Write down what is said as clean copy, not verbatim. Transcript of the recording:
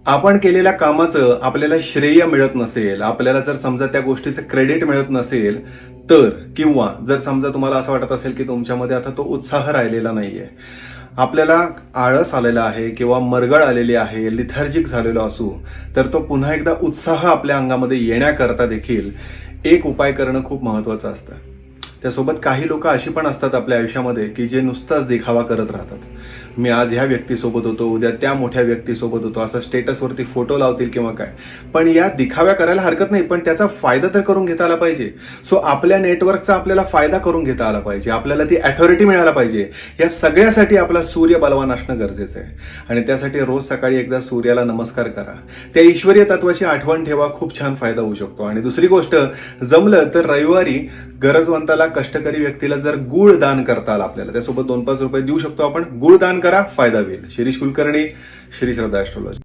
आपण केलेल्या कामाचं आपल्याला श्रेय मिळत नसेल, आपल्याला जर समजा त्या गोष्टीचं क्रेडिट मिळत नसेल तर, किंवा जर समजा तुम्हाला असं वाटत असेल की तुमच्यामध्ये आता तो उत्साह राहिलेला नाहीये, आपल्याला आळस आलेला आहे किंवा मरगळ आलेली आहे, लिथर्जिक झालेलो असू, तर तो पुन्हा एकदा उत्साह आपल्या अंगामध्ये येण्याकरता देखील एक उपाय करणं खूप महत्वाचं असतं. त्यासोबत काही लोक अशी पण असतात आपल्या आयुष्यामध्ये की जे नुसताच दिखावा करत राहतात. मी आज ह्या व्यक्तीसोबत होतो, उद्या त्या मोठ्या व्यक्तीसोबत होतो, असं स्टेटसवरती फोटो लावतील किंवा काय. पण या दिखाव्या करायला हरकत नाही, पण त्याचा फायदा तर करून घेता आला पाहिजे. सो आपल्या नेटवर्कचा आपल्याला फायदा करून घेता आला पाहिजे, आपल्याला ती अथॉरिटी मिळायला पाहिजे. या सगळ्यासाठी आपला सूर्य बलवान असणं गरजेचं आहे. आणि त्यासाठी रोज सकाळी एकदा सूर्याला नमस्कार करा, त्या ईश्वरीय तत्वाची आठवण ठेवा, खूप छान फायदा होऊ शकतो. आणि दुसरी गोष्ट, जमलं तर रविवारी गरजवंताला, कष्टकरी व्यक्तीला जर गुळ दान करता आलं आपल्याला, त्यासोबत 2-5 रुपये देऊ शकतो आपण, गुळ दान करा, फायदा होईल. शिरीष कुलकर्णी, श्री श्रद्धा ॲस्ट्रोलॉजी.